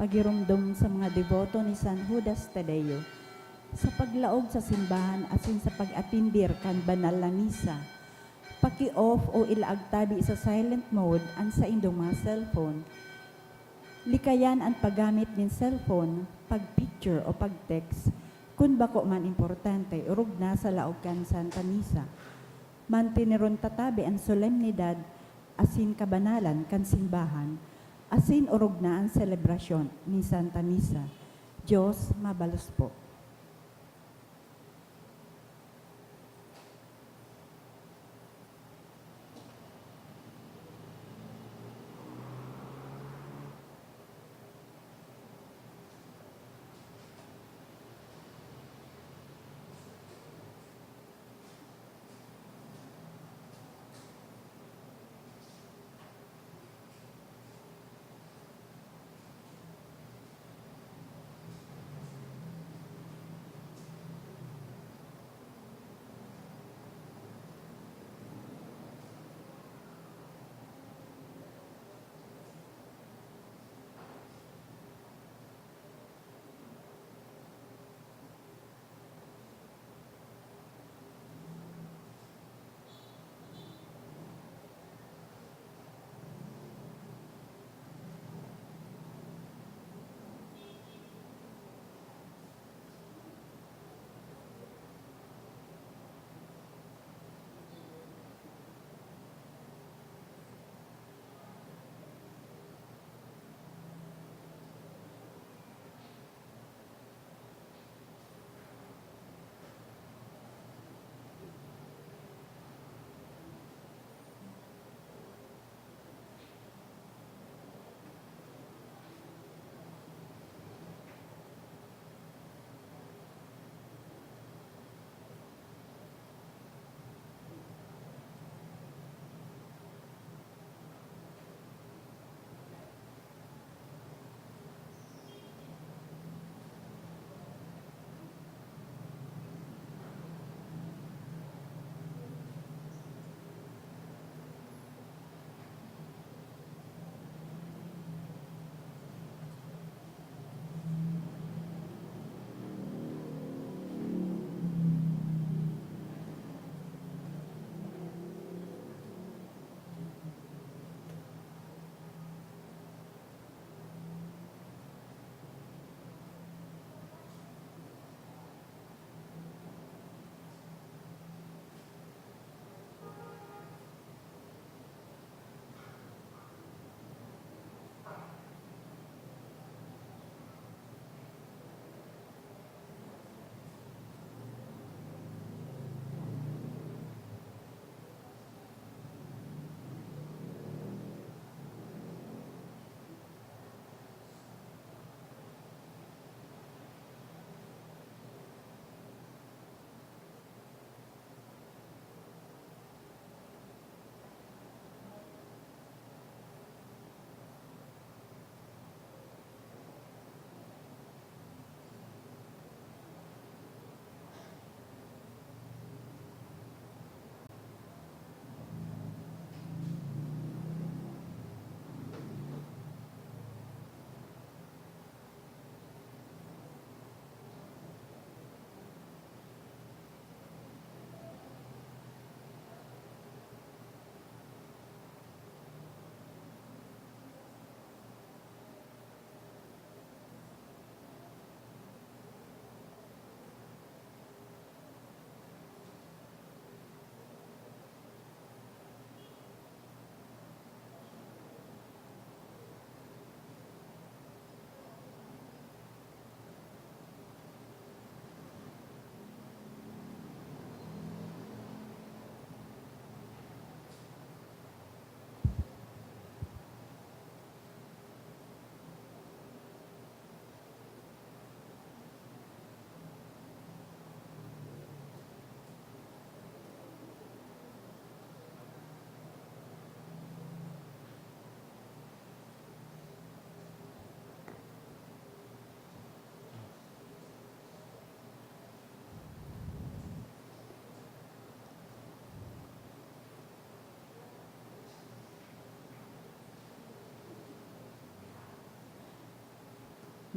pagirumdum sa mga deboto ni San Judas Tadeo, sa paglaog sa simbahan asin sa pag-atindir kan banal na misa, paki-off o ilaag tabi sa silent mode ang sa indong mga cellphone. Likayan ang paggamit ng cellphone, pag-picture o pag-text, kung bako man importante, urog na sa laog kan Santa Misa. Mantiniron tatabi ang solemnidad, asin kabanalan kan simbahan, asin urog na ang selebrasyon ni Santa Misa. Diyos mabalos po.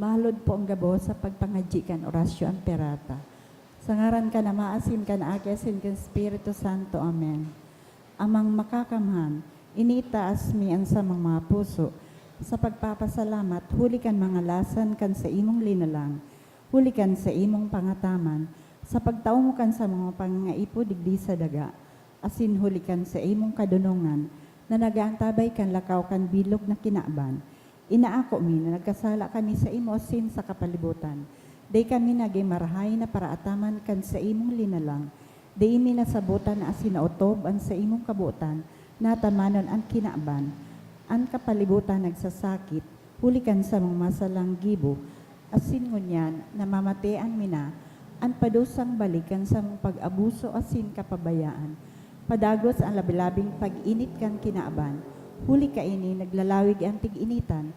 Mahalod po ang gabo sa pagpangadji kan orasyon perata. Sa ngaran ka na maasin ka na asin kan Espiritu Santo. Amen. Amang makakamhan, initaas mi ang samang mga puso. Sa pagpapasalamat, huli kan mga lasan kan sa imong linalang, huli kan sa imong pangataman, sa pagtaong kan sa mga pangaipo digdi sa daga, asin huli kan sa imong kadunungan, na nagaantabay kan lakaw kan bilog na kinaaban. Inaako mi na nagkasala kami sa imo asin sa kapalibutan. Day kami nagimarahay na para ataman kan sa imong linalang. Day mi nasabutan na asin na utob an sa imong kabutan, na tamanon ang kinaaban. An kapalibutan nagsasakit, huli kan sa mga masalang gibo, asin ngunyan na mamatean mi na, an padusang balikan sa mong pag-abuso asin kapabayaan. Padagos ang labilabing pag-init kan kinaaban. Huli ka ini, naglalawig ang tig-initan,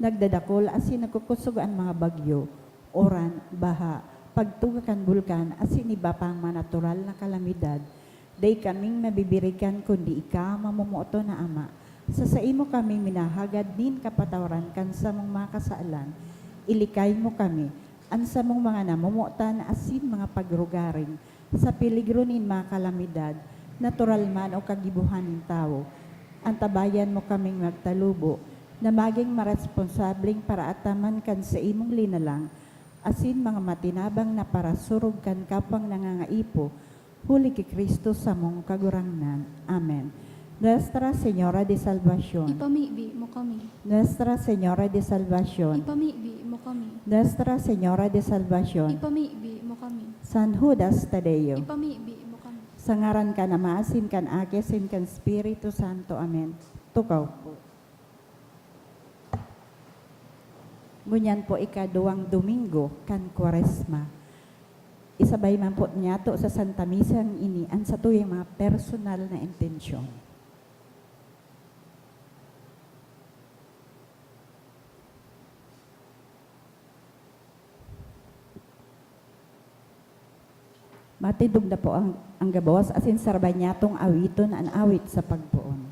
nagdadakol asin nagkukusog ang mga bagyo, oran, baha, pagtugakan bulkan, asin iba pang manatural na kalamidad. Day kaming mabibirikan kundi ika mamumuoto na ama. Sa imo kami minahagad din kapatawaran kan sa mong mga kasaalan. Ilikay mo kami, ang sa mong mga namumuotan asin mga pagrugaring, sa peligro nin mga kalamidad, natural man o kagibuhan ng tao. Antabayan mo kaming magtalubo, na maging maresponsabling para ataman kan sa imong linalang, asin mga matinabang na para surog kan kapang nangangaipo, huli ki Kristo sa mong kagurangnan. Amen. Nuestra Señora de Salvación. Ipamibi mo kami. Nuestra Señora de Salvación. Ipamibi mo kami. Nuestra Señora de Salvación. Ipamibi mo kami. San Judas Tadeo. Ipamibi mo kami. Sa ngaran ka na maasin kan akesin kan Espiritu Santo. Amen. Tukaw po. Ngunyan po ikaduwang Domingo kan Kwaresma. Isabay man po niya to sa Santa Misa ang ini ang sa tuyong mga personal na intensyon. Matidog na po ang gabos asin sarbay niya tong awiton ang awit sa pagpuon.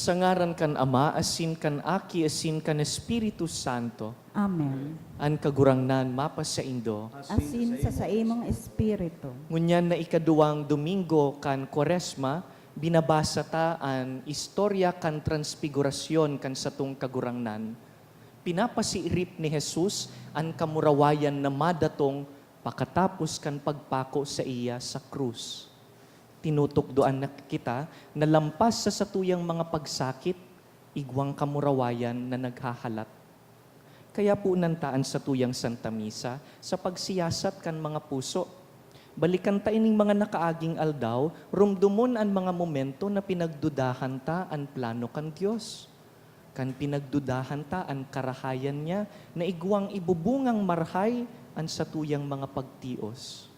Sa ngaran kan Ama, asin kan Aki, asin kan Espiritu Santo, Amen. an kagurangnan mapa sa Indo. Asin sa imong espiritu. Ngunyan na ikaduwang Domingo kan Kwaresma, binabasa ta an istorya kan transfigurasyon kan satong kagurangnan. Pinapasiirip ni Jesus an kamurawayan na madatong pakatapos kan pagpako sa iya sa krus. Tinutukdoan na kita na lampas sa satuyang mga pagsakit, igwang kamurawayan na naghahalat. Kaya po nantaan sa tuyang Santa Misa sa pagsiyasat kan mga puso. Balikan ta ining mga nakaaging aldaw, rumdumon an mga momento na pinagdudahan ta an plano kan Dios. Kan pinagdudahan ta an karahayan niya na igwang ibubungang marhay an satuyang mga pagtios.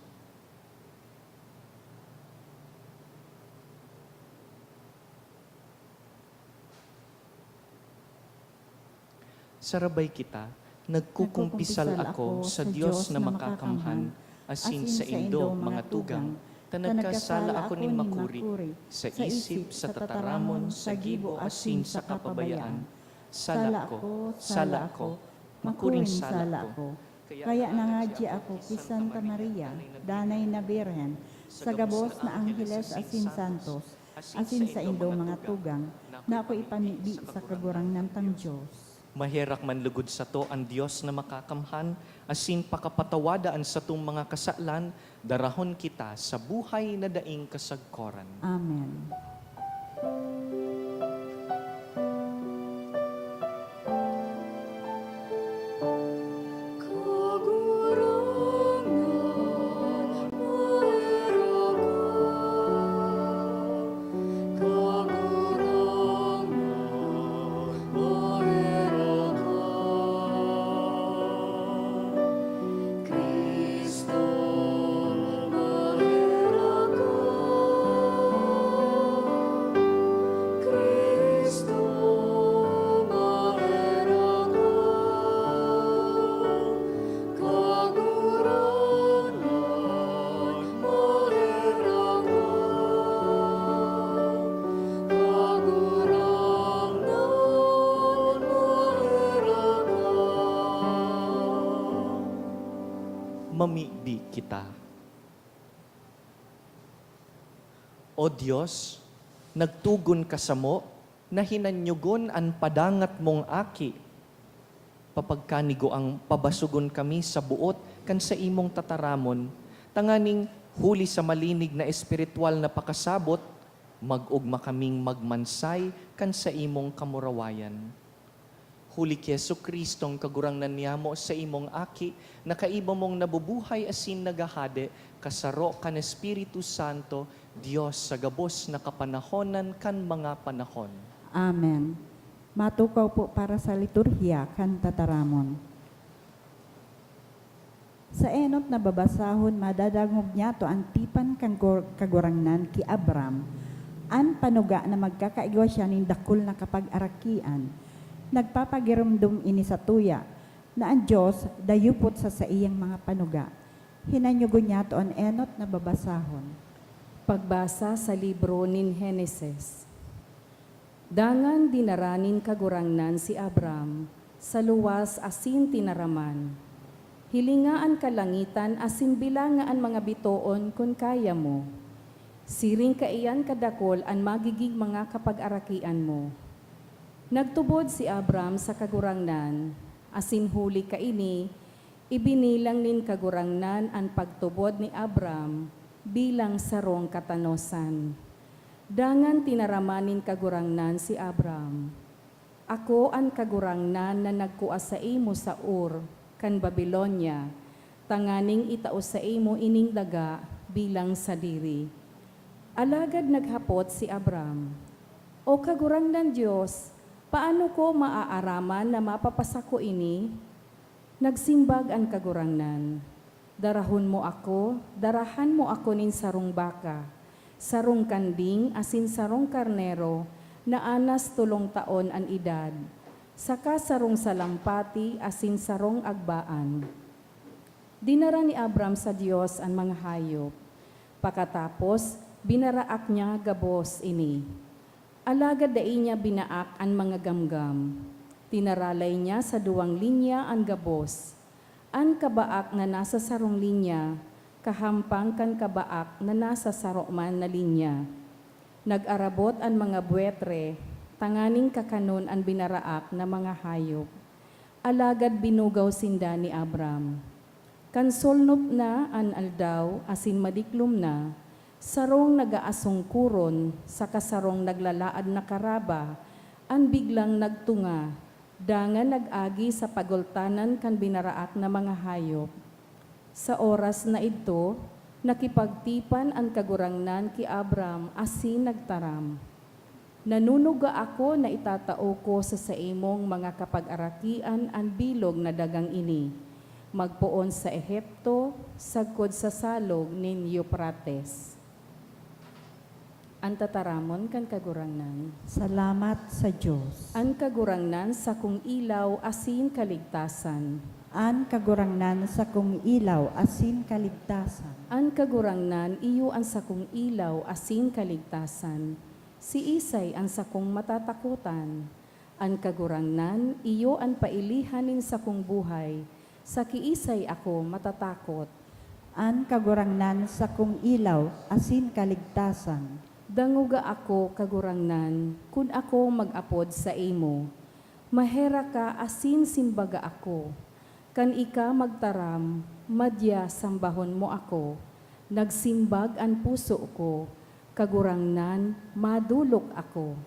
Sarabay kita, nagkukumpisal ako sa Diyos na makakamhan, asin sa Indo mga tugang, ta nagkasala ako ning makuri, sa isip, sa tataramon, sa gibo, asin sa kapabayaan. sala ko, makuring sala ko. Kaya nangadya ako kay Santa Maria, Danay na Birhen, sa gabos na Angeles asin Santos, asin sa indong mga tugang, na ako ipamibi sa kagurangnan tang Diyos. Maherak man lugod sa to ang Dios na makakamhan, asin pakapatawadaan sa tung mga kasalan, darahon kita sa buhay na daing kasagkoran. Amen. Mamidi kita. O Diyos, nagtugon ka sa mo, na hinanyugon ang padangat mong aki. Papagkanigo ang pabasugon kami sa buot kan sa imong tataramon, tanganing huli sa malinig na espiritual na pakasabot, mag-ugma kaming magmansay kan sa imong kamurawayan. Huli ki Jesucristong kagurangnan niya mo sa imong aki, na kaiba mong nabubuhay asin nagahade, kasaro kan Espiritu Santo, Diyos sa gabos na kapanahonan kan mga panahon. Amen. Matukaw po para sa liturhiya kan tataramon. Sa enot na babasahon, madadagmog niya to ang tipan kang kagurangnan ki Abram, an panuga na magkakaigwa siya ning dakul na kapag-arakian, nagpapagirumdum ini sa tuya, na ang Diyos dayupot sa iyang mga panuga. Hinanyugon niya to ang enot na babasahon. Pagbasa sa libro nin Heneses. Dangan dinaranin kagurangnan si Abram, sa luwas asin tinaraman. Hilingaan kalangitan asin bilangaan mga bitoon kun kaya mo. Siring kaiyan kadakol ang magiging mga kapag-arakian mo. Nagtubod si Abram sa kagurangnan, asin huli kaini, ibinilang nin kagurangnan ang pagtubod ni Abram bilang sarong katanosan. Dangan tinaramanin kagurangnan si Abram. Ako ang kagurangnan na nagkuha sa imo sa Ur, kan Babylonia, tanganing itao sa imo ining daga bilang sadiri. Alagad naghapot si Abram, O kagurangnan Diyos, paano ko maaaraman na mapapasa ko ini? Nagsimbag ang kagurangnan. Darahan mo ako nin sarong baka, sarong kanding asin sarong karnero, na anas 3 taon ang edad, saka sarong salampati asin sarong agbaan. Dinara ni Abram sa Diyos ang mga hayop. Pakatapos, binaraak niya gabos ini. Alagad dai niya binaak ang mga gamgam. Tinaralay niya sa 2 linya ang gabos. Ang kabaak na nasa sarong linya, kahampang kan kabaak na nasa sarokman na linya. Nag-arabot ang mga buwetre, tanganing kakanon ang binaraak na mga hayop. Alagad binugaw sinda ni Abram. Kansolnop na an aldaw asin madiklom na, sarong nagaasong kuron, sa kasarong naglalaad na karaba, ang biglang nagtunga, dangan nag-agi sa pagultanan kan binaraak na mga hayop. Sa oras na ito, nakipagtipan ang kagurangnan ki Abram asin nagtaram. Nanunuga ako na itatao ko sa imong mga kapag-arakian ang bilog na dagang ini, magpoon sa Ehipto, sagkod sa salog nin Euphrates. Ang tataramon kan kagurangnan. Salamat sa Diyos. Ang kagurangnan sa kung ilaw asin kaligtasan. An kagurangnan sa kung ilaw asin kaligtasan. Ang kagurangnan iyo ang sakong ilaw asin kaligtasan. Si Isay ang sakong matatakutan. An kagurangnan, iyo an pailihanin sa kong buhay, sa kiisay ako matatakot. An kagurangnan sa kong ilaw, asin kaligtasan. Danguga ako kagurangnan, kun ako mag-apod sa imo. Mahera ka asin simbaga ako. Kan ika magtaram, madya sambahon mo ako. Nagsimbag an puso ko, kagurangnan, madulok ako.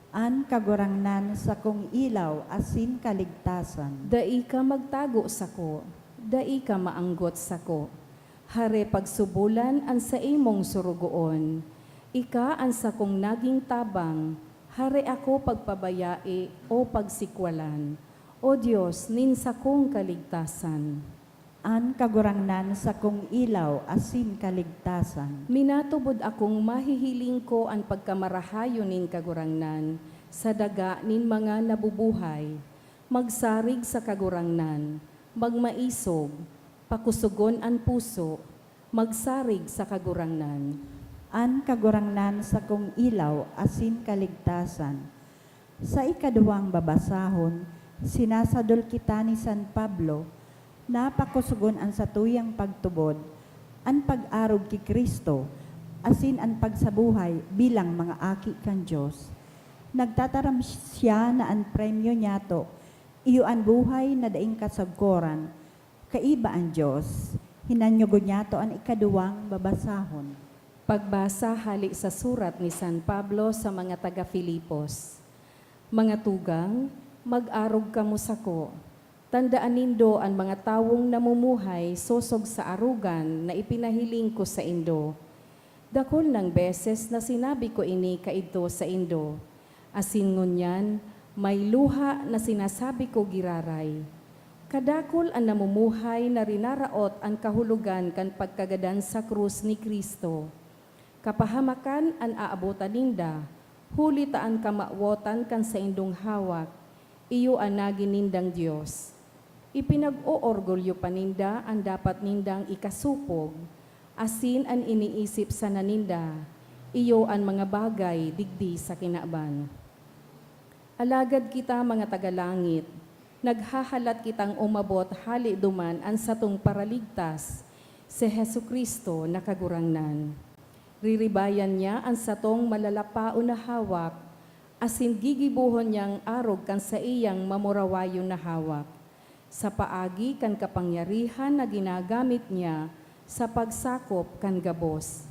An kagurangnan sa kong ilaw, asin kaligtasan. Dai ka magtago sako, dai ka maanggot sako. Hare pagsubulan an sa imong surugoon. Ika ang sa kong naging tabang, hare ako pagpabayai o pagsikwalan. O Diyos, nin sa kong kaligtasan. An kagurangnan sa kong ilaw, asin kaligtasan. Minatubod akong mahihiling ko ang pagkamarahayo nin kagurangnan, sa daga nin mga nabubuhay. Magsarig sa kagurangnan, magmaisog, pakusugon ang puso, magsarig sa kagurangnan. An kagurangnan sa kong ilaw, asin kaligtasan. Sa ikaduwang babasahon, sinasadol kita ni San Pablo, napakusugon ang satuyang pagtubod, ang pag-arog ki Kristo, asin ang pagsabuhay bilang mga aki kan Diyos. Nagtataram siya na ang premyo niyato, iyo ang buhay na daing kasagkoran, kaiba ang Diyos. Hinanyugo niyato ang ikaduwang babasahon. Pagbasa hali sa surat ni San Pablo sa mga taga-Filipos. Mga tugang, mag-arog kamo sako. Tandaan nindo ang mga tawong namumuhay sosog sa arugan na ipinahiling ko sa indo. Dakol ng beses na sinabi ko ini kaidto sa indo. Asin ngunyan, may luha na sinasabi ko giraray. Kadakol ang namumuhay na rinaraot ang kahulugan kan pagkagadan sa krus ni Kristo. Kapahamakan ang aabutan ninda, hulitaan kamawotan kan sa indong hawak, iyo ang naginindang Diyos. Ipinag-oorgulyo paninda ang dapat nindang ikasupog, asin ang iniisip sa naninda, iyo ang mga bagay digdi sa kinaban. Alagad kita mga tagalangit, naghahalat kitang umabot hali duman ang satong paraligtas, si Hesukristo na kagurangnan. Riribayan niya ang satong malalapao na hawak, asin gigibuhon niyang arog kan sa iyang mamurawayo na hawak. Sa paagi kan kapangyarihan na ginagamit niya sa pagsakop kan gabos.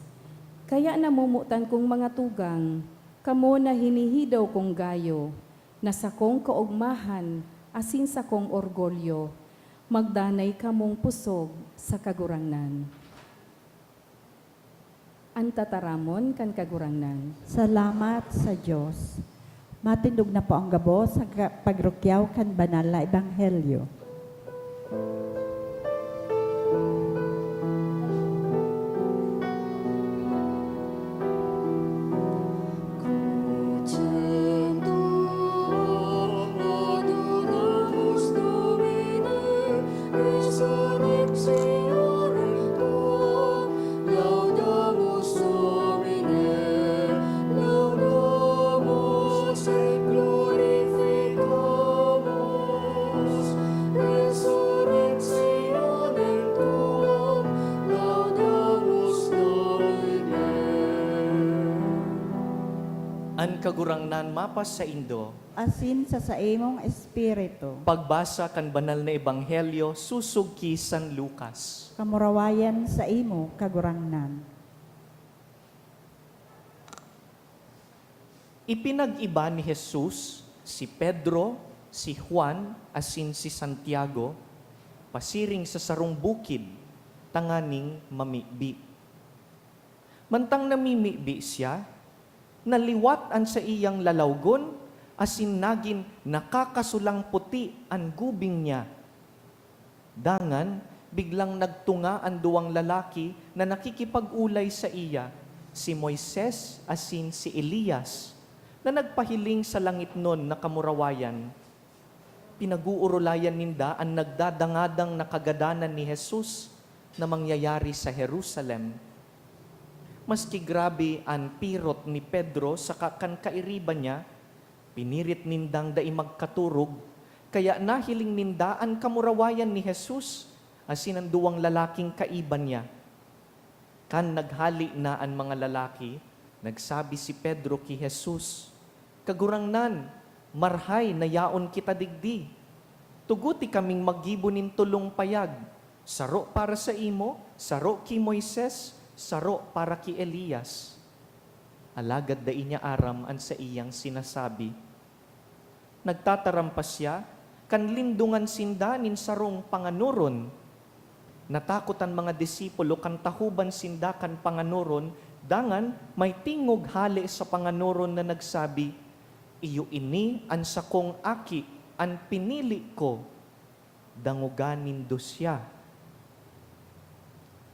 Kaya namumutan kong mga tugang, kamo na hinihidaw kong gayo, na sa kong kaugmahan, asin sa kong orgolyo, magdanay kamong pusog sa kagurangnan. Ang tataramon kan kagurangnan. Salamat sa Diyos. Matindog na po ang gabo sa pagrukyaw kan banal na ebanghelyo. An kagurangnan mapas sa indo, Asin sa imong espiritu. pagbasa kan banal na ebanghelyo susug ki San Lucas. Kamurawayan sa imo kagurangnan. Ipinag-iba ni Jesus si Pedro, si Juan, asin si Santiago, pasiring sa sarong bukid, tanganing mamibi. Mantang namimibi siya, naliwat an sa iyang lalawgon, asin nagin nakakasulang puti ang gubing niya. Dangan, biglang nagtunga ang duwang lalaki na nakikipag-ulay sa iya, si Moises asin si Elias, na nagpahiling sa langit nun na kamurawayan. Pinag-uurulayan ninda ang nagdadangadang nakagadanan ni Jesus na mangyayari sa Jerusalem. Maski grabe ang pirot ni Pedro sa kairiban niya, Pinirit nindang dai magkaturog, kaya nahiling nindaan kamurawayan ni Jesus, asin ang duwang lalaking kaiban niya. Kan naghali na ang mga lalaki, nagsabi si Pedro ki Jesus, "Kagurangnan, marhay na yaon kita digdi. Tuguti kaming maggibunin tulong payag. Saro para sa imo, saro ki Moises, saro para ki Elias." Alagad dai niya aram an sa iyang sinasabi. Nagtatarampas siya, kan lindungan sindanin sarong panganuron. Natakotan mga disipulo kan tahuban sinda kan panganuron, dangan may tingog hali sa panganuron na nagsabi, "Iyo ini an sakong aki, an pinili ko, danguganin do siya."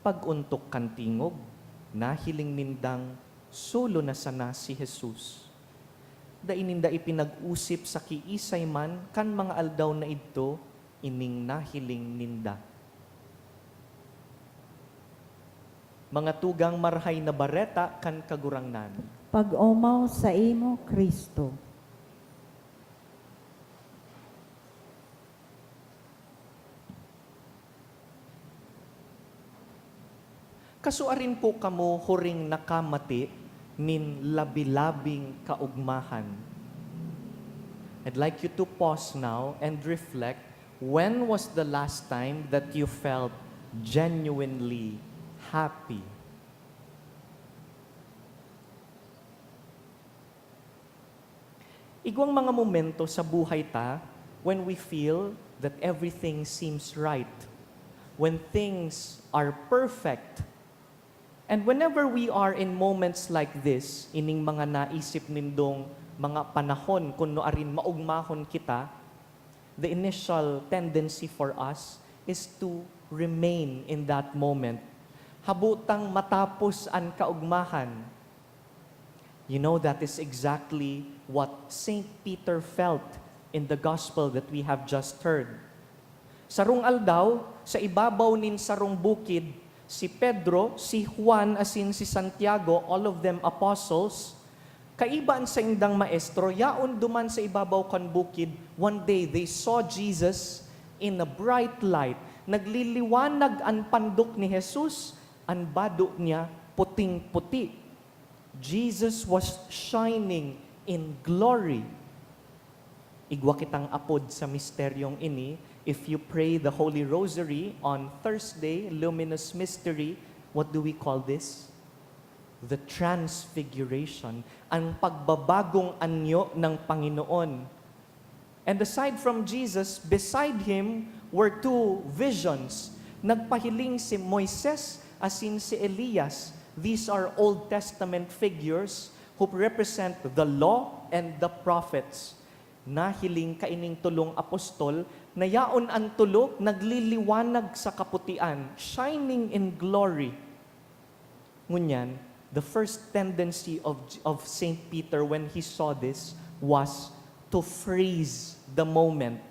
Paguntok kan tingog, nahiling nindang sulo na sana si Jesus. Daininda ipinag-usip sa kiisay man kan mga aldaw na ito, ining nahiling ninda. Mga tugang marhay na bareta kan kagurangnan. Pag-omaw sa imo, Kristo. Kasuarin po kamo huring nakamati nin labi-labing kaugmahan. I'd like you to pause now and reflect, when was the last time that you felt genuinely happy? Igwang mga momento sa buhay ta when we feel that everything seems right, when things are perfect. And whenever we are in moments like this, ining mga naisip nindong mga panahon kung noarin maugmahon kita, the initial tendency for us is to remain in that moment. Habutang matapos ang kaugmahan. You know, that is exactly what Saint Peter felt in the gospel that we have just heard. Sarong aldaw, sa ibabaw nin sarong bukid, si Pedro, si Juan, asin si Santiago, all of them apostles, kaibaan sa indang maestro, yaon duman sa ibabaw kan bukid, one day they saw Jesus in a bright light. Nagliliwanag ang pandok ni Jesus, ang bado niya puting-puti. Jesus was shining in glory. Igwa kitang apod sa misteryong ini. If you pray the Holy Rosary on Thursday, Luminous Mystery, what do we call this? The Transfiguration, ang pagbabagong anyo ng Panginoon. And aside from Jesus, beside Him were two visions. Nagpahiling si Moises, asin si Elias. These are Old Testament figures who represent the law and the prophets. Nahiling kaining tulong apostol, na yaon ang tulo, nagliliwanag sa kaputian, shining in glory. Ngunyan, the first tendency of Saint Peter when he saw this was to freeze the moment.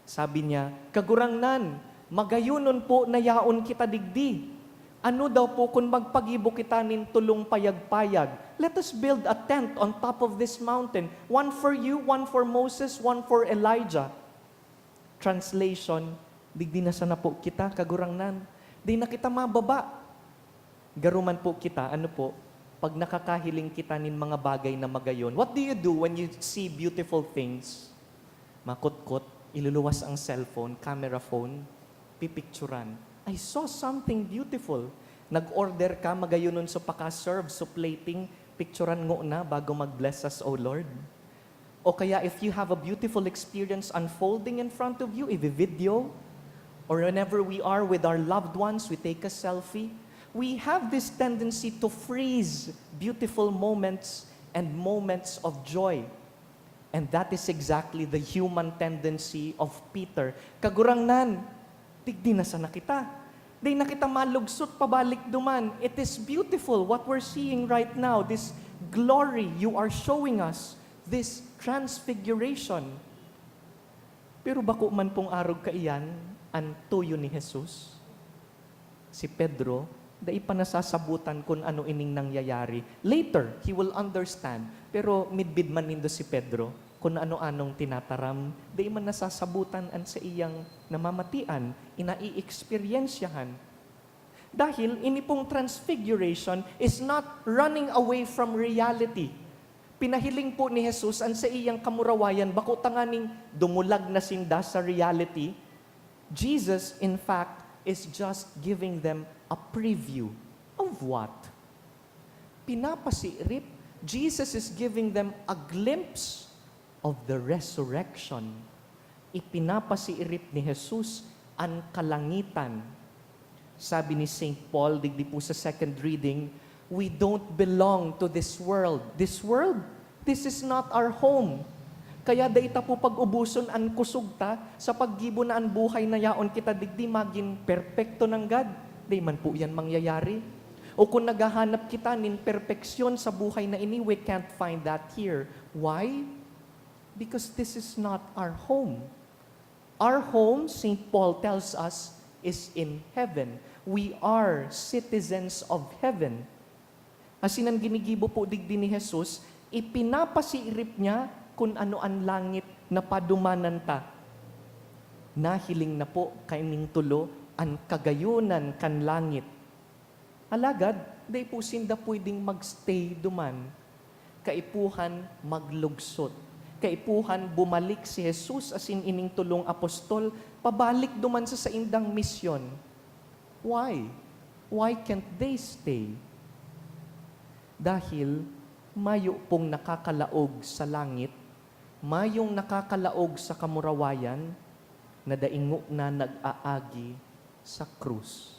Sabi niya, "Kagurangnan, magayunon po na yaon kita digdi. Ano daw po kung magpagibo kita nin tulong payag-payag? Let us build a tent on top of this mountain. One for you, one for Moses, one for Elijah." Translation, digdi na sana po kita, kagurangnan. Di na kita mababa. Garuman po kita, ano po, pag nakakahiling kita nin mga bagay na magayon. What do you do when you see beautiful things? Makutkot, iluluwas ang cellphone, camera phone, pipicturan. I saw something beautiful. Nag-order ka, magayunon so paka-serve, so plating, picturan ngo na bago mag-bless us, O Lord. O kaya if you have a beautiful experience unfolding in front of you, i-video, or whenever we are with our loved ones, we take a selfie, we have this tendency to freeze beautiful moments and moments of joy. And that is exactly the human tendency of Peter. Kagurangnan, digdi na sana kita. Di na kita malugsot pabalik duman. It is beautiful what we're seeing right now. This glory you are showing us. This transfiguration. Pero bako man pong arog kaiyan, ang tuyo ni Jesus. Si Pedro, dai pa nasasabutan kung ano ining nangyayari. Later, he will understand. Pero midbid man nindo si Pedro, kung ano-anong tinataram, dai man nasasabutan an sa iyang namamatian, inai-experyensiyahan. Dahil ini pong transfiguration is not running away from reality. Pinahiling po ni Jesus ang sa iyang kamurawayan, bako tanganing dumulag na sinda sa reality. Jesus, in fact, is just giving them a preview of what? Pinapasirip. Jesus is giving them a glimpse of the resurrection. Ipinapasirip ni Jesus ang kalangitan. Sabi ni St. Paul, digdi po sa second reading, we don't belong to this world. This world, this is not our home. Kaya dayta po pag-ubuson an kusugta sa paggibo na an buhay na yaon kita digdi magin perpekto ng God. Di man po yan mangyayari. O kung naghahanap kita nin perpeksyon sa buhay na ini, we can't find that here. Why? Because this is not our home. Our home, St. Paul tells us, is in heaven. We are citizens of heaven. Asin ang ginigibo po digdi ni Jesus, ipinapasirip niya kung ano ang langit na padumanan ta. Nahiling na po kaining tulo ang kagayunan kan langit. Alagad, day po sinda pwedeng magstay duman. Kaipuhan maglugsot. Kaipuhan bumalik si Jesus asin ining tulong apostol, pabalik duman sa saindang misyon. Why? Why can't they stay? Dahil mayo pong nakakalaog sa langit, mayong nakakalaog sa kamurawayan, na daingo na nag-aagi sa krus.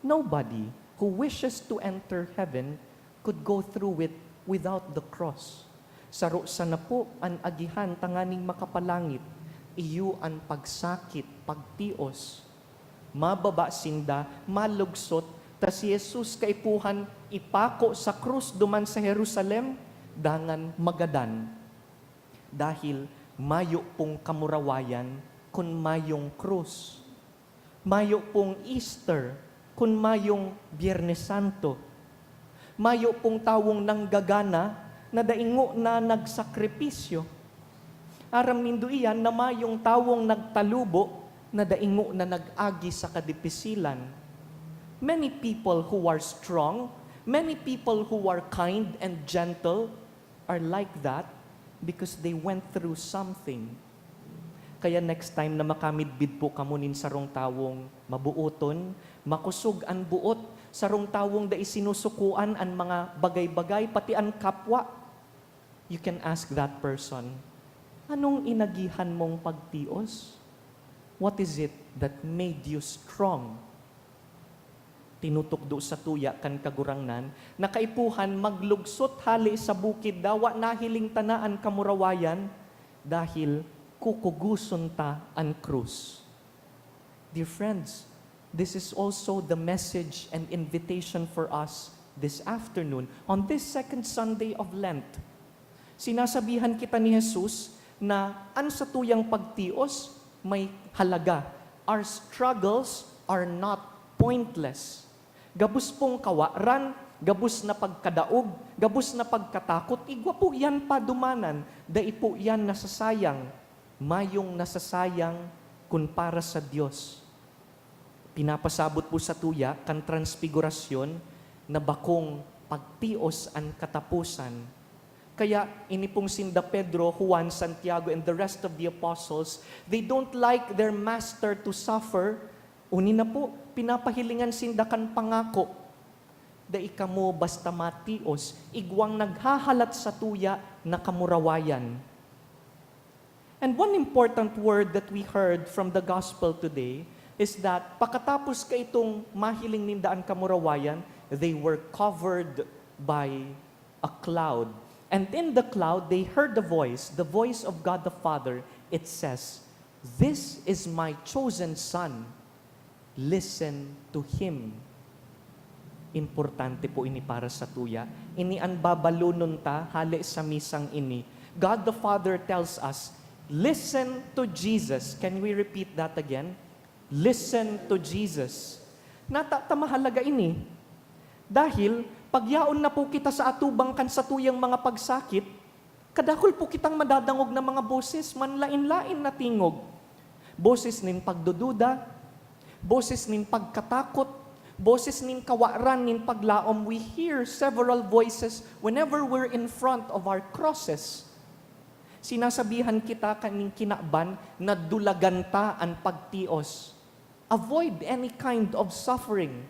Nobody who wishes to enter heaven could go through it without the cross. Saro sa na po ang agihan tanganing makapalangit, iyo ang pagsakit, pagtios. Mababa sinda, malugsot, ta si Jesus kaipuhan ipako sa krus duman sa Jerusalem, dangan magadan. Dahil mayo pong kamurawayan kun mayong krus. Mayo pong Easter kun mayong Biyernes Santo. Mayo pong tawong nanggagana na daingo na nagsakripisyo. Aram nindo iyan na mayong tawong nagtalubo na daingo na nag-agi sa kadipisilan. Many people who are strong, many people who are kind and gentle are like that because they went through something. Kaya next time na makamidbid po kamunin sarong tawong mabuoton, makusog ang buot, sarong tawong da isinusukuan ang mga bagay-bagay, pati ang kapwa, you can ask that person, anong inagihan mong pagtios? What is it that made you strong? Tinutukdo sa tuya kan kagurangnan, na kaipuhan maglugsot hali sa bukid dawa nahiling tanaan kamurawayan, dahil kukuguson ta ang krus. Dear friends, this is also the message and invitation for us this afternoon, on this second Sunday of Lent. Sinasabihan kita ni Jesus na an sa tuyang pagtios may halaga. Our struggles are not pointless. Gabus pong kawaran, gabus na pagkadaog, gabus na pagkatakot, igwa po yan padumanan, dai po yan nasasayang, mayong nasasayang kun para sa Diyos. Pinapasabot po sa tuya, kan transfigurasyon, na bakong pagtios ang katapusan. Kaya ini pong sinda Pedro, Juan, Santiago, and the rest of the apostles, they don't like their master to suffer. Uni na po, pinapahilingan sinda kan pangako. Da ikamo basta matios, igwang naghahalat sa tuya na kamurawayan. And one important word that we heard from the gospel today is that pagkatapos ka itong mahiling nindaan kamurawayan, they were covered by a cloud. And in the cloud, they heard the voice of God the Father. It says, "This is my chosen Son. Listen to Him." Importante po ini para sa tuya. Ini ang babalunon ta, hali sa misang ini. God the Father tells us, listen to Jesus. Can we repeat that again? Listen to Jesus. Natatamahalaga ini. Dahil, pagyaon na po kita sa atubang kan sa tuyang mga pagsakit, kadakol po kitang madadangog na mga boses, manlain-lain na tingog. Boses nin pagdududa, boses nin pagkatakot, boses nin kawaran nin paglaom. We hear several voices whenever we're in front of our crosses. Sinasabihan kita kaning kinaban na dulaganta ang pagtios. Avoid any kind of suffering.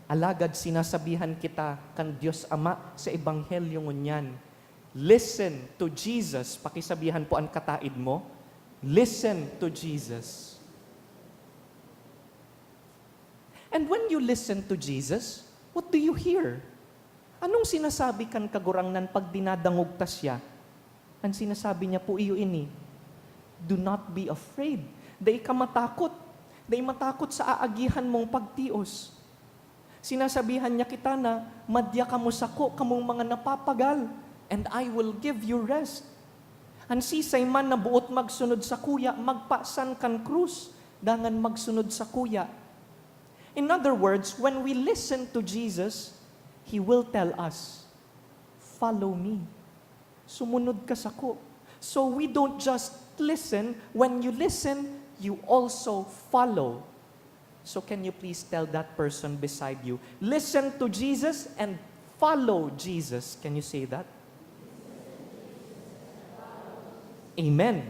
Alagad sinasabihan kita kan Diyos Ama sa Ebanghelyo ngunyan. Listen to Jesus. Pakisabihan po ang kataid mo. Listen to Jesus. And when you listen to Jesus, what do you hear? Anong sinasabi kan kagurangnan pag dinadangog ta siya? Ang sinasabi niya po iyo ini, do not be afraid. Day ka matakot. Day matakot sa aagihan mong pagtios. Sinasabihan niya kita na, madya ka mo sako, kamong mga napapagal, and I will give you rest. Ang sisay man na buot magsunod sa kuya, magpasan kan krus, dangan magsunod sa kuya. In other words, when we listen to Jesus, He will tell us, follow me. Sumunod ka sako. So we don't just listen. When you listen, you also follow. So can you please tell that person beside you, listen to Jesus and follow Jesus. Can you say that? Amen.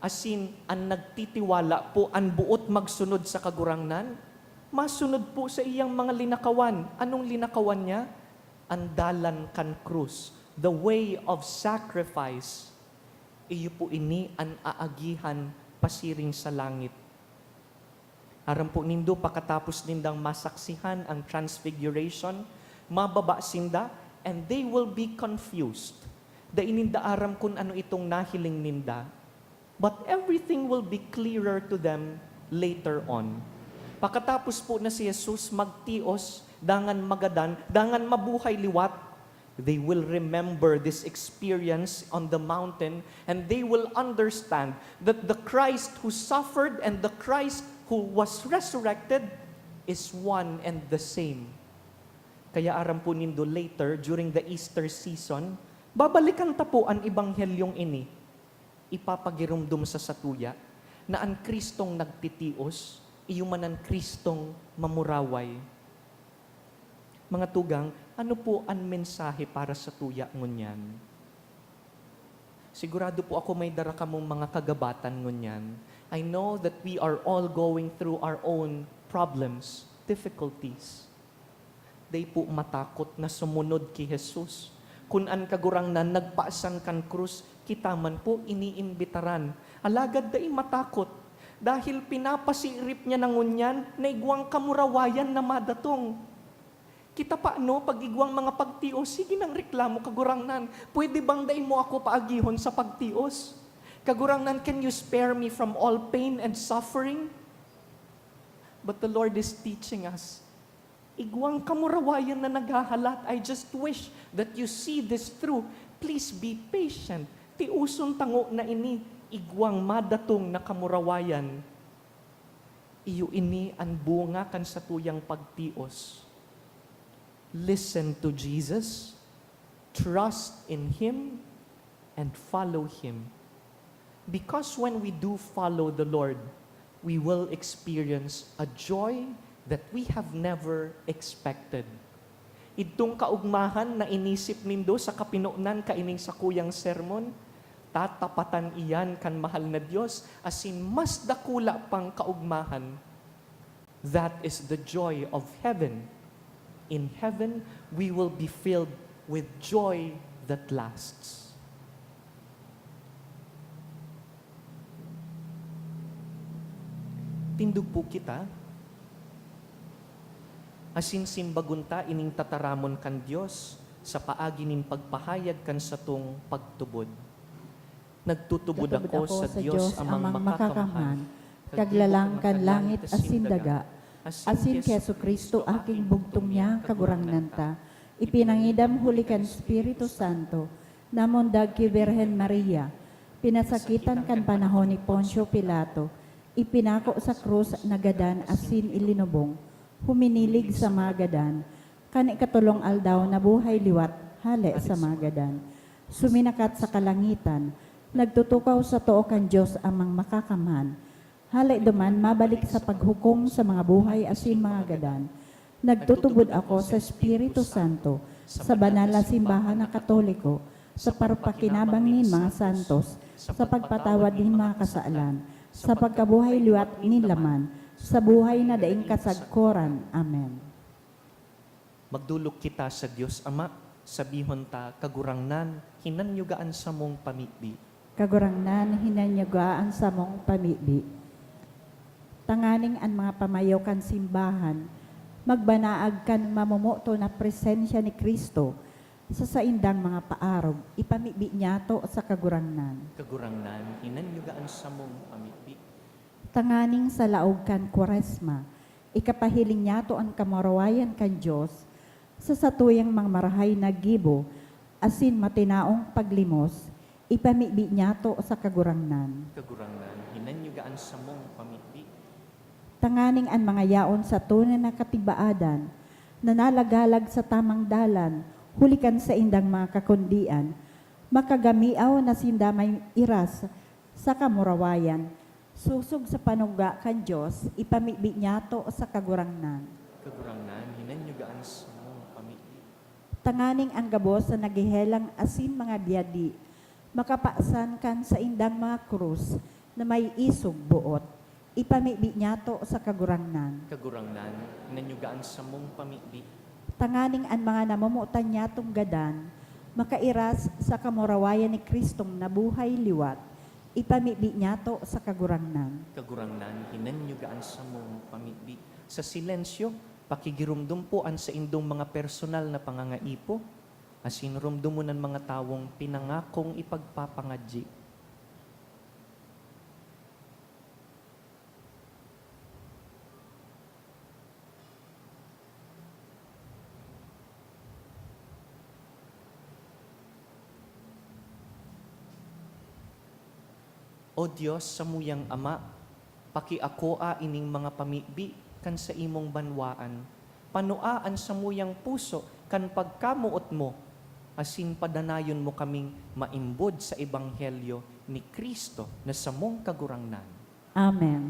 Asin, ang nagtitiwala po, ang buot magsunod sa kagurangnan, masunod po sa iyang mga linakawan. Anong linakawan niya? Ang dalan kan krus. The way of sacrifice. Iyo po ini ang aagihan pasiring sa langit. Aram po nindo, pakatapos nindang masaksihan ang transfiguration, mababa sinda, and they will be confused. Da ininda aram kung ano itong nahiling ninda. But everything will be clearer to them later on. Pakatapos po na si Jesus magtios, dangan magadan, dangan mabuhay liwat, they will remember this experience on the mountain and they will understand that the Christ who suffered and the Christ who was resurrected is one and the same. Kaya aram po nindo later, during the Easter season, babalikan ta po ang Ebanghelyong ini. Ipapagirumdum sa satuya na ang Kristong nagtitios, iyo man ang Kristong mamuraway. Mga tugang, ano po ang mensahe para sa tuya ngunyan? Sigurado po ako may dara ka mong mga kagabatan ngunyan. I know that we are all going through our own problems, difficulties. Day po matakot na sumunod kay Jesus. Kung an kagurangnan nagpaasan kan krus, kita man po iniimbitaran. Alagad day matakot. Dahil pinapasirip niya ng ngunyan, na igwang kamurawayan na madatong. Kita pa pag igwang mga pagtios, sige nang reklamo kagurangnan. Pwede bang day mo ako paagihon sa pagtios? Kagurangnan, can you spare me from all pain and suffering? But the Lord is teaching us, igwang kamurawayan na naghahalat, I just wish that you see this through. Please be patient. Tiuson tango na ini, igwang madatong na kamurawayan. Iyo ini ang bunga kan sa tuyang pagtios. Listen to Jesus, trust in Him, and follow Him. Because when we do follow the Lord, we will experience a joy that we have never expected. Itong kaugmahan na inisip nindo sa kapinunan kaining sa kuyang sermon, tatapatan iyan kan mahal na Diyos, asin mas dakula pang kaugmahan. That is the joy of heaven. In heaven, we will be filled with joy that lasts. Tindog po kita, asin simbagunta ining tataramon kan Dios sa paagi ning pagpahayag kan satong pagtubod. Nagtutubod ako sa Dios amang makakamhan, kaglalang kan langit asin daga, asin Keso Kristo aking bugtong niya kagurangnan ta, ipinangidam huli kan Espiritu Santo, namundag ki Birhen Maria, pinasakitan kan panahon ni Poncio Pilato, ipinako sa krus nagadan asin ilinubong, huminilig sa magadan, kani katulong aldaw na buhay liwat, hale sa magadan. Suminakat sa kalangitan, nagtutukaw sa too kan Diyos amang makakamhan. Hale duman mabalik sa paghukom sa mga buhay asin mga gadan. Nagtutubod ako sa Espiritu Santo, sa banal na simbahan na Katoliko, sa parupakinabang nin mga santos, sa pagpatawad nin mga kasaalan, sa pagkabuhay liwat nin laman, sa buhay na daing kasagkoran. Amen. Magdulog kita sa Dios Ama, sabihon ta kagurangnan, hinanyugaan sa mong pamibi. Kagurangnan, hinanyagaan sa mong pamibi. Tanganing ang mga pamayaw kan simbahan, magbanaag kan mamumuto na presensya ni Kristo sa saindang mga paarog, ipamibi niya to sa kagurangnan. Kagurangnan, hinanyugaan sa mong pamibi. Tanganing sa laog kan Kwaresma, ikapahiling niya to ang kamarawayan kan Diyos sa satuyang mga marahay na gibo, asin matinaong paglimos, ipamibi niya to sa kagurangnan. Kagurangnan, hinanyugaan sa mong pamibi. Tanganing ang mga yaon sa tunay na katibaadan, nanalagalag sa tamang dalan, hulikan sa indang mga kakundian, makagamiaw na sindamay iras sa kamurawayan, susog sa panuga kan Diyos, ipamibi niya to sa kagurangnan. Kagurangnan, hinanyugaan sa mong pamibi. Tanganing ang gabos sa nagihelang asin mga biyadi, makapaasan kan sa indang mga krus na may isog buot, ipamibi niya to sa kagurangnan. Kagurangnan, hinanyugaan sa mong pamibi. Tanganing ang mga namumutan niya tong gadan, makairas sa kamurawayan ni Kristong nabuhay liwat, ipamibi niya to sa kagurangnan. Kagurangnan, hinanyugaan sa mong pamibi. Sa silensyo, pakigirumdumpuan sa indong mga personal na pangangaipo, asin rumdumunan mga tawong pinangakong ipagpapangadji. O Diyos, sa muyang Ama, pakiakoa ining mga pamibi kan sa imong banwaan. Panuaan sa muyang puso kan pagkamuot mo, asin padanayon mo kaming maimbod sa ebanghelyo ni Kristo na sa mong kagurangnan. Amen.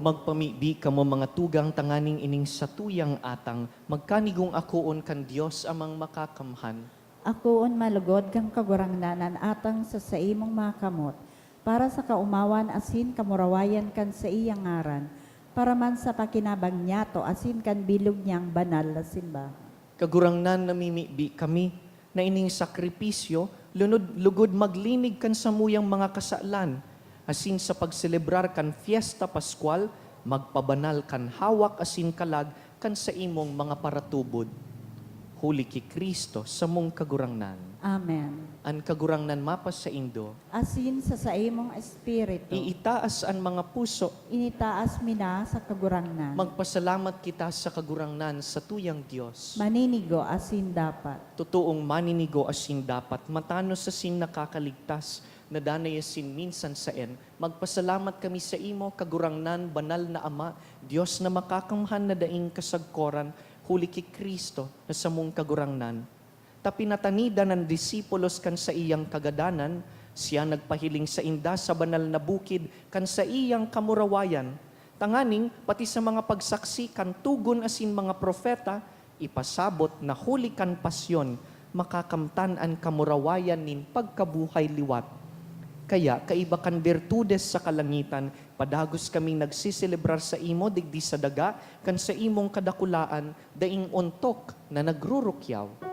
Magpamibi kamo mga tugang tanganing ining satuyang atang, magkanigong akoon kan Dios amang makakamhan. Akoon malugod kang kagurangnanan atang sa imong mga kamot, para sa kaumawan asin kamurawayan kan sa iyang ngaran, para man sa pakinabang niya to asin kan bilog niyang banal na simbahan. Kagurangnan namimibi kami, na ining sakripisyo, lugod maglinig kan sa muyang mga kasalan, asin sa pagselebrar kan Fiesta Pascual, magpabanal kan hawak asin kalag kan sa imong mga paratubod. Huli ki Kristo sa mong kagurangnan. Amen. An kagurangnan mapas sa Indo, Asin sa imong espiritu, iitaas an mga puso. initaas mina sa kagurangnan. Magpasalamat kita sa kagurangnan sa tuyang Diyos. Maninigo asin dapat. Totoong maninigo asin dapat, matano sa sin nakakaligtas, na danay asin minsan sa en. Magpasalamat kami sa imo, kagurangnan, banal na Ama, Diyos na makakamhan na daing kasagkoran, huli ki Kristo na sa mong kagurangnan. Tapinatanida ng disipulos kan sa iyang kagadanan, siya nagpahiling sa inda sa banal na bukid kan sa iyang kamurawayan. Tanganing, pati sa mga pagsaksi kan tugon asin mga profeta, ipasabot na huli kan pasyon, makakamtan ang kamurawayan nin pagkabuhay liwat. Kaya, kaiba kan virtudes sa kalangitan, padagos kaming nagsiselebrar sa imo, digdi sa daga, kan sa imong kadakulaan, daing untok na nagrurukyaw.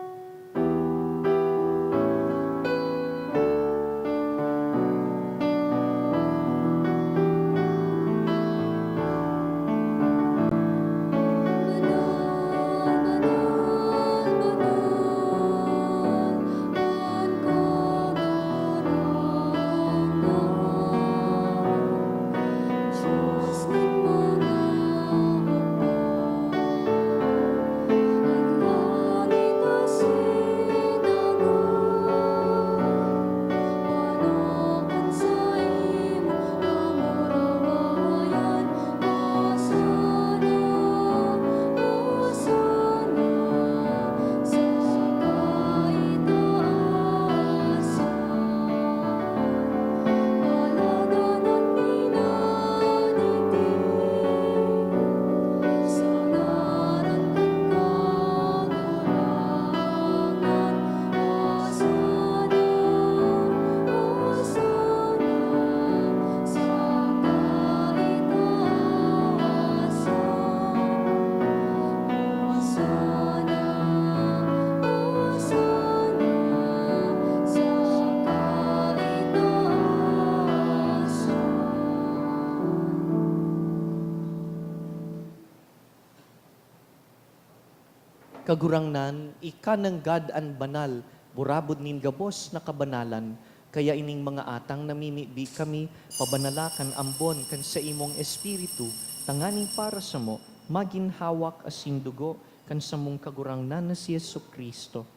Kagurangnan, ika ng God an banal, burabod nin gabos na kabanalan, kaya ining mga atang namimibi kami, pabanalakan ambon kan sa imong espiritu, tanganing para sa mo, maginhawak asin dugo, kan sa mong kagurangnan na si Yesu Kristo.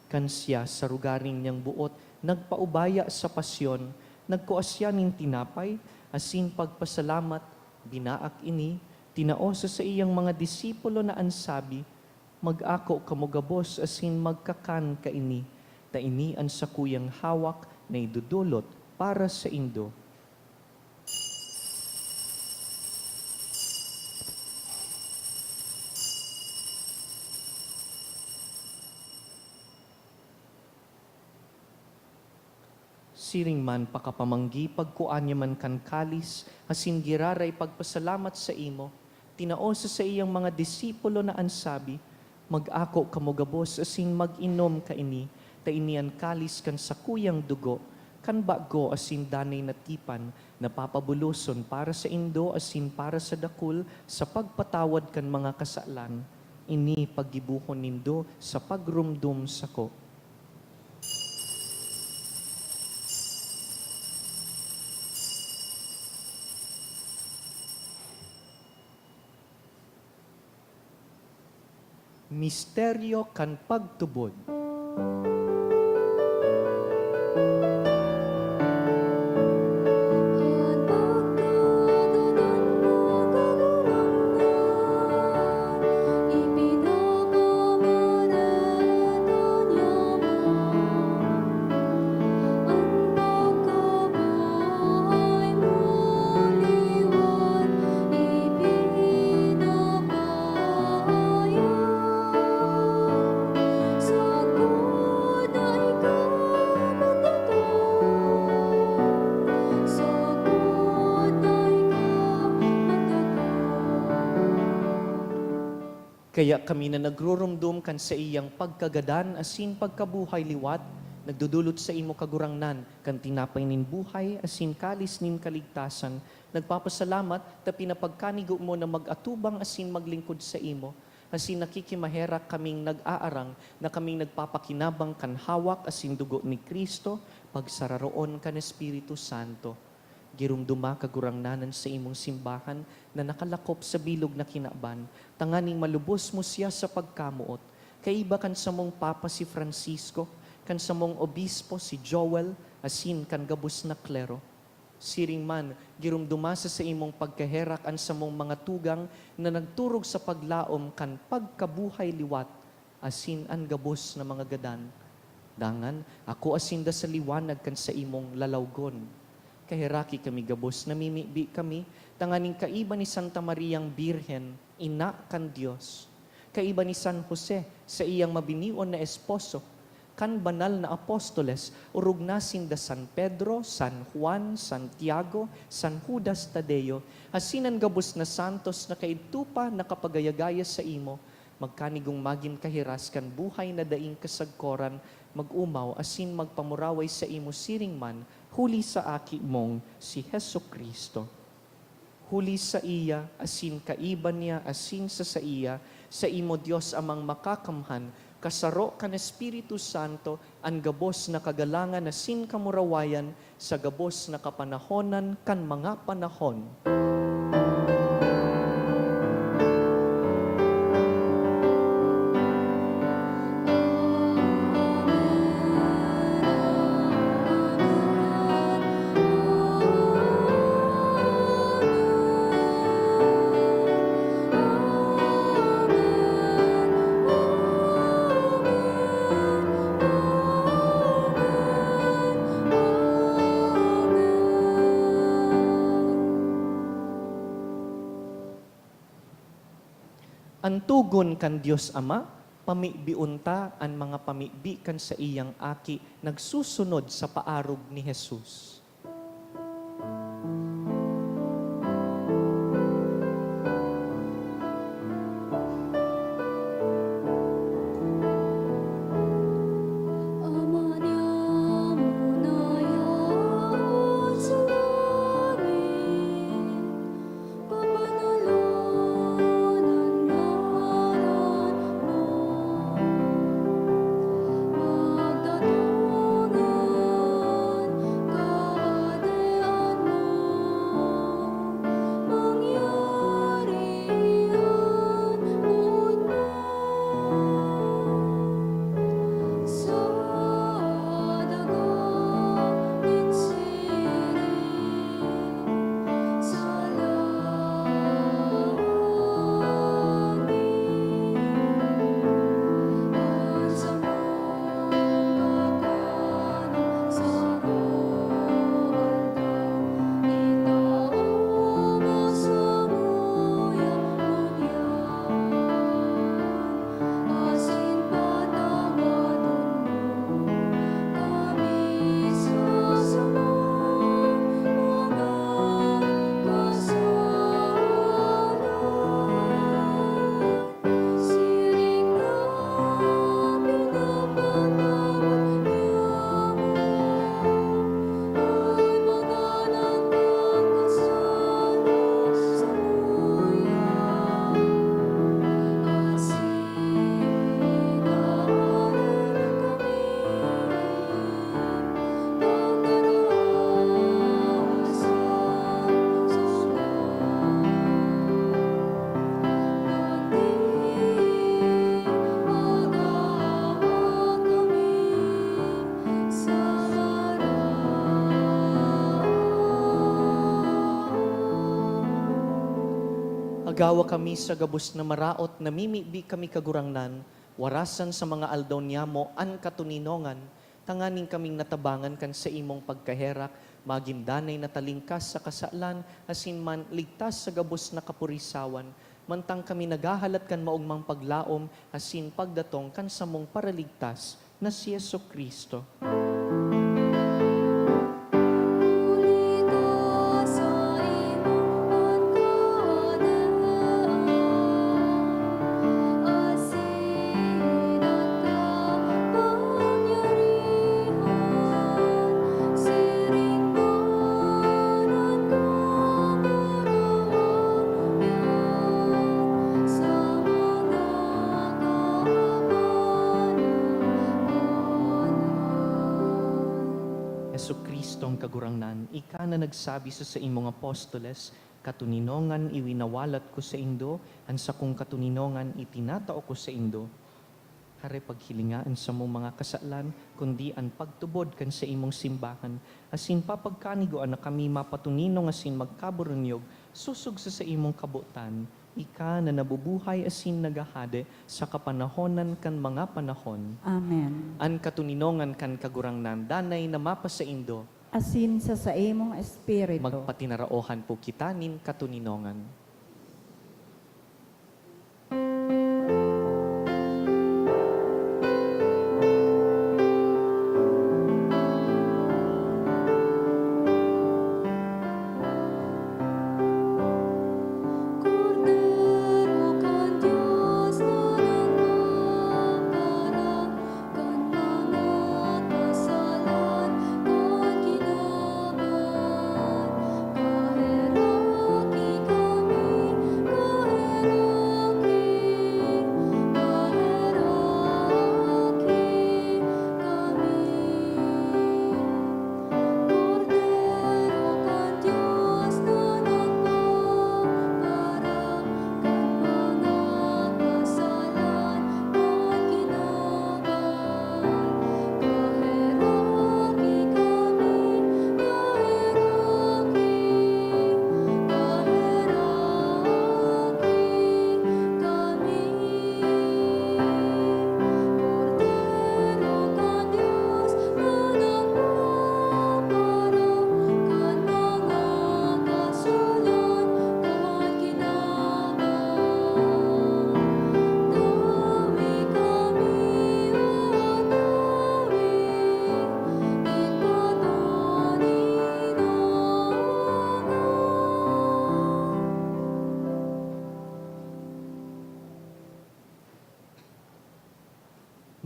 Kan siya sa rugaring niyang buot, nagpaubaya sa pasyon, nagkuasya nin tinapay, asin pagpasalamat, binaak ini, tinaosa sa iyang mga disipulo na ansabi, mag-ako kamugabos asin magkakan kaini, ta ini ang sakuyang hawak na idudulot para sa Indo. Siring man pakapamanggi pagkuanya man kan kalis, asin giraray pagpasalamat sa imo, tinaosa sa iyang mga disipulo na ansabi, mag-ako kamugabos asin mag-inom kaini, ta inian kalis kan sakuyang dugo, kan bago asin danay natipan, napapabuluson para sa Indo asin para sa dakul, sa pagpatawad kan mga kasalan, ini paggibuhon nindo sa pagrumdum sako. Misteryo kan pagtubod. Kaya kami na nagrurumdum kan sa iyang pagkagadan asin pagkabuhay liwat, nagdudulot sa imo kagurangnan, kan tinapay nin buhay, asin kalis nin kaligtasan. Nagpapasalamat, ta pinapagkanigo mo na mag-atubang asin maglingkod sa imo. Asin nakikimaherak kaming nag-aarang, na kaming nagpapakinabang kan hawak asin dugo ni Kristo, pagsararoon kan Espiritu Santo. Girumduma kagurangnanan sa imong simbahan na nakalakop sa bilog na kinaban, tanganing malubos mo siya sa pagkamuot. Kaiba kan sa mong Papa si Francisco, kan sa mong Obispo si Joel, asin kan gabos na klero. Siring man, girumduma sa imong pagkaherak an sa mong mga tugang na nagturog sa paglaom kan pagkabuhay liwat, asin an gabos na mga gadan. Dangan, ako asinda sa liwanag kan sa imong lalawgon. Kahiraki kami gabos, namimibi kami, tanganing kaiba ni Santa Mariang Birhen, ina kan Diyos. Kaiba ni San Jose, sa iyang mabinion na esposo, kan banal na apostoles, urog nasin da San Pedro, San Juan, Santiago, San Judas Tadeo, hasinan gabos na santos na kaidtupa na kapagayagaya sa imo, magkanigong magin kahiras kan buhay na daing kasagkoran, mag-umaw asin magpamuraway sa imo siring man, huli sa aki mong si Heso Kristo. Huli sa iya, asin kaiban niya, asin sa iya, sa imo Diyos amang makakamhan, kasaro kan Espiritu Santo, ang gabos na kagalangan asin kamurawayan, sa gabos na kapanahonan kan mga panahon. Antugon kan Diyos Ama, pamibiunta ang mga pamibi kan sa iyang aki, nagsusunod sa paarog ni Jesus. Agawa kami sa gabos na maraot, namimibi kami kagurangnan, warasan sa mga aldaw niyamo, an katuninongan, tanganing kaming natabangan kan sa imong pagkaherak, magindanay na talingkas sa kasalan, asin man ligtas sa gabos na kapurisawan, mantang kami nagahalat kan maugmang paglaom, asin pagdatong kan sa mong paraligtas, na si Yeso Kristo. Jesucristong kagurangnan, ika na nagsabi sa imong apostoles, katuninongan iwinawalat ko sa indo, ansa kong katuninongan itinatao ko sa indo. Hare paghilingaan sa mong mga kasalan, kundi ang pagtubod kan sa imong simbahan, asin papagkanigoan na kami mapatuninong asin magkaburunyog, susug sa imong kabutan, ika na nabubuhay asin nagahade sa kapanahonan kan mga panahon. Amen. An katuninongan kan kagurangnan, danay na mapa sa indo, Asin sa imong espiritu. magpatinaraohan po kita nin katuninongan. Cordero kan Diyos na nagpaparang kan mga kasalan kan kinaban. Kaheraki kami, kaheraki, kaheraki kami. Cordero kan Diyos na nagpaparang kan mga kasalan kan kinaban. Kaheraki kami, kaheraki,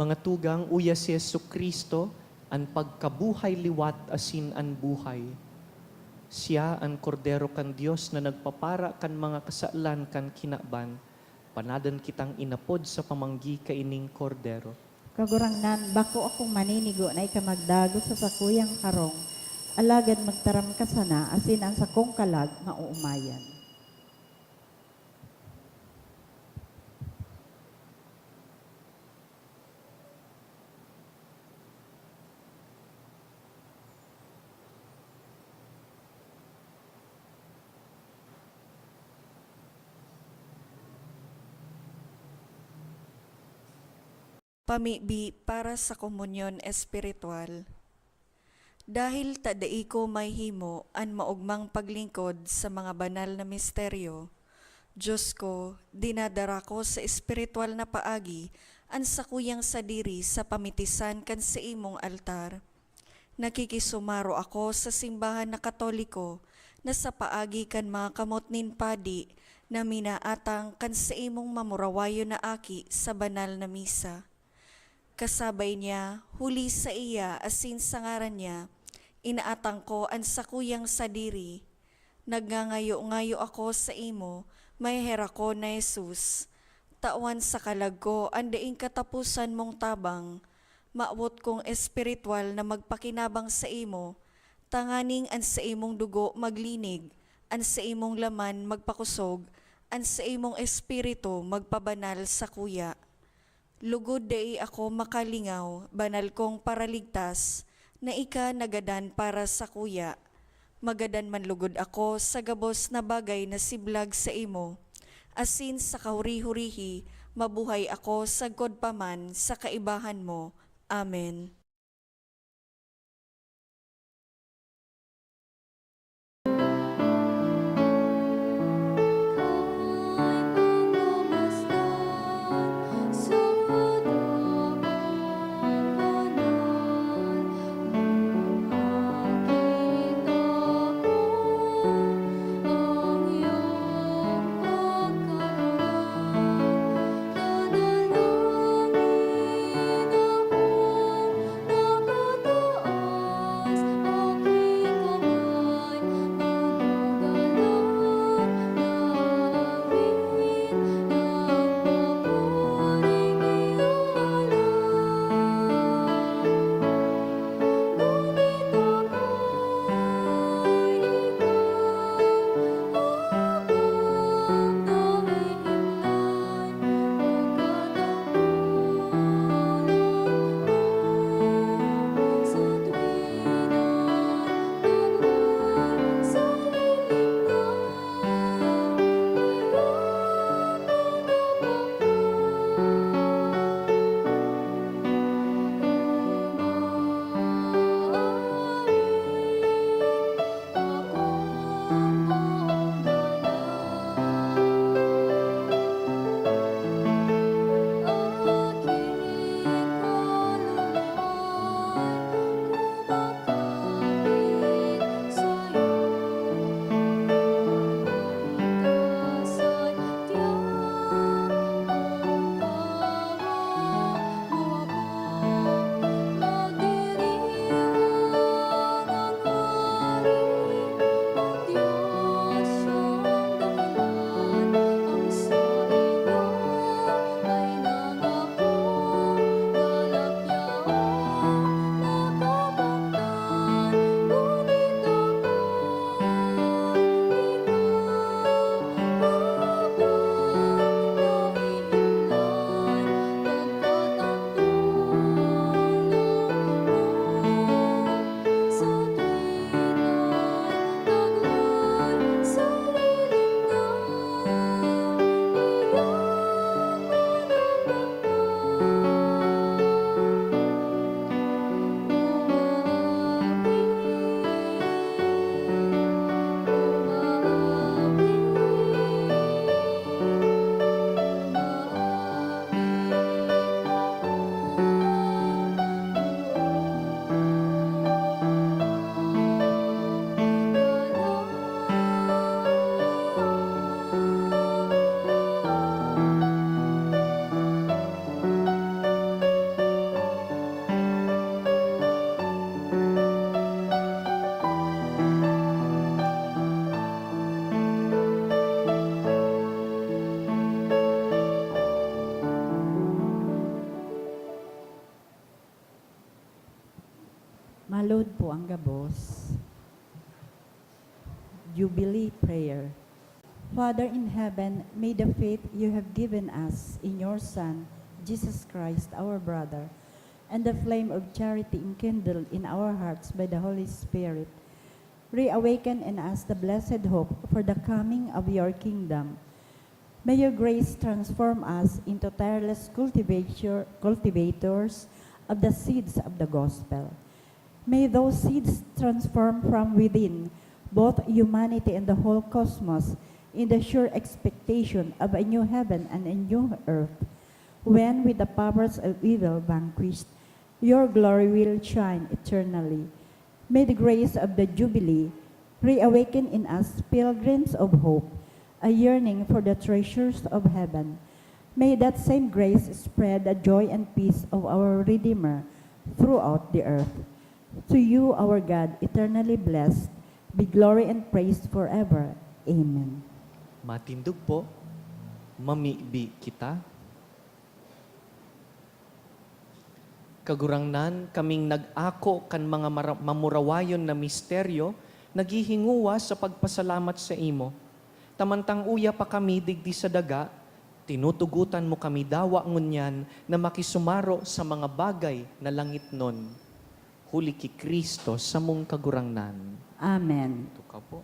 Mga tugang, uya si Jesucristo, ang pagkabuhay liwat asin ang buhay. Siya ang kordero kan Dios na nagpapara kan mga kasalan kan kinaban. Panadan kitang inapod sa pamanggi kaining kordero. Kagurangnan, bako akong maninigo na ikamagdago sa sakuyang karong. Alagad magtaram ka sana, asin ang sakong kalag mauumayan. Pamibi para sa komunyon espiritual. Dahil tadai ko may himo an maugmang paglingkod sa mga banal na misteryo, Diyos ko, dinadara ko sa espiritual na paagi an sakuyang sadiri sa pamitisan kan sa imong altar. Nakikisumaro ako sa simbahan na Katoliko na sa paagi kan mga kamot nin padi na minaatang kan sa imong mamurawayo na aki sa banal na misa. Kasabay niya, huli sa iya asin sa ngaran niya, inaatang ko ang sakuyang sadiri. Nagngangayo-ngayo ako sa imo, may hera ko na Jesus. Tawan sa kalag ko, ang daing katapusan mong tabang. Maawot kong espiritual na magpakinabang sa imo, tanganing an sa imong dugo maglinig, an sa imong laman magpakusog, an sa imong espiritu magpabanal sa kuya. Lugod dai ako makalingaw, banal kong paraligtas, na ika nagadan para sa kuya. Magadan man lugod ako sa gabos na bagay na siblag sa imo. Asin sa kahuri-hurihi, mabuhay ako sa godpaman sa kaibahan mo. Amen. po ang gabos. Jubilee Prayer. Father in heaven, may the faith you have given us in your Son, Jesus Christ, our brother, and the flame of charity enkindled in our hearts by the Holy Spirit, reawaken in us the blessed hope for the coming of your kingdom. May your grace transform us into tireless cultivators of the seeds of the gospel. May those seeds transform from within both humanity and the whole cosmos in the sure expectation of a new heaven and a new earth, when with the powers of evil vanquished, your glory will shine eternally. May the grace of the Jubilee reawaken in us pilgrims of hope, a yearning for the treasures of heaven. May that same grace spread the joy and peace of our Redeemer throughout the earth. To you, our God, eternally blessed, be glory and praise forever. Amen. Matindog po, mamibi kita. Kagurangnan, kaming nag-ako kan mga mamurawayon na misteryo, naghihinguwa sa pagpasalamat sa imo. Tamantang uya pa kami digdi sa daga, tinutugutan mo kami dawa ngunyan na makisumaro sa mga bagay na langit nun. Huli ki Kristo sa mong kagurangnan. Amen. Ito ka po.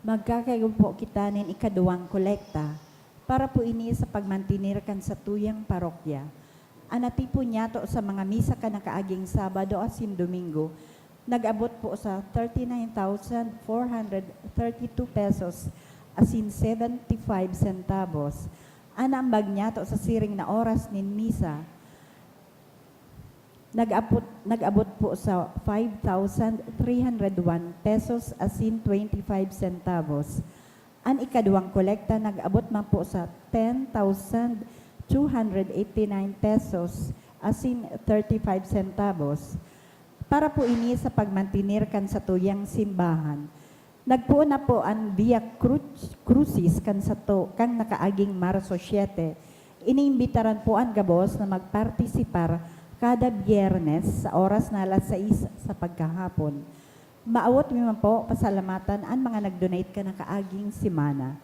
Magkakayo po kita nin ikaduwang kolekta para po ini sa pagmantinirkan sa tuyang parokya. Anati po niya to sa mga misa ka na kaaging Sabado asin Domingo, nag-abot po sa 39,432 pesos asin 75 centavos. Anambag niya to sa siring na oras nin misa, nag-abot po sa 5,301 pesos asin 25 centavos. Ang ikaduwang kolekta nag-abot man po sa 10,289 pesos asin 35 centavos. Para po ini sa pagmantinirkan sa tuyang simbahan. Nagpuo na po ang Via Crucis kan sa to kang nakaaging Marso 7. Iniimbitaran po ang gabos na magpartisipar kada Biyernes sa oras na alas 6 sa pagkahapon. Maawot mi man po pasalamatan ang mga nag-donate ka na kaaging simana.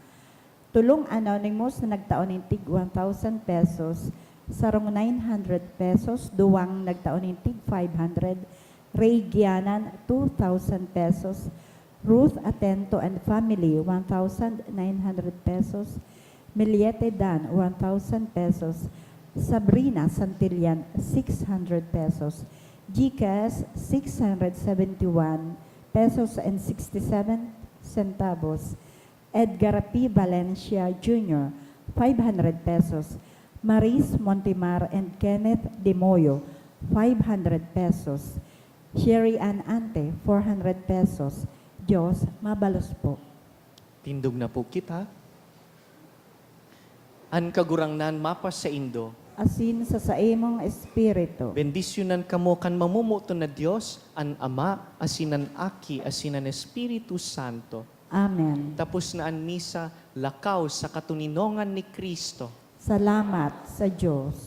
Tulong anonymous na nagtaon ng tig 1,000 pesos, sarong 900 pesos, duwang nagtaon ng tig 500, Ray Gianan 2,000 pesos, Ruth Atento and Family 1,900 pesos, Miliete Dan 1,000 pesos, Sabrina Santillan, 600 pesos. GCash, 671 pesos and 67 centavos. Edgar P. Valencia Jr., 500 pesos. Maris Montemar and Kenneth Demoyo, 500 pesos. Sherry Ann Ante, 400 pesos. Diyos, mabalos po. Tindog na po kita. An kagurangnan mapas sa Indo, Asin sa saimong espiritu. bendisyonan kamo kan mamumuto na Diyos, an Ama, asinan Aki, asinan Espiritu Santo. Amen. Tapos na an misa, lakaw sa katuninongan ni Kristo. Salamat sa Diyos.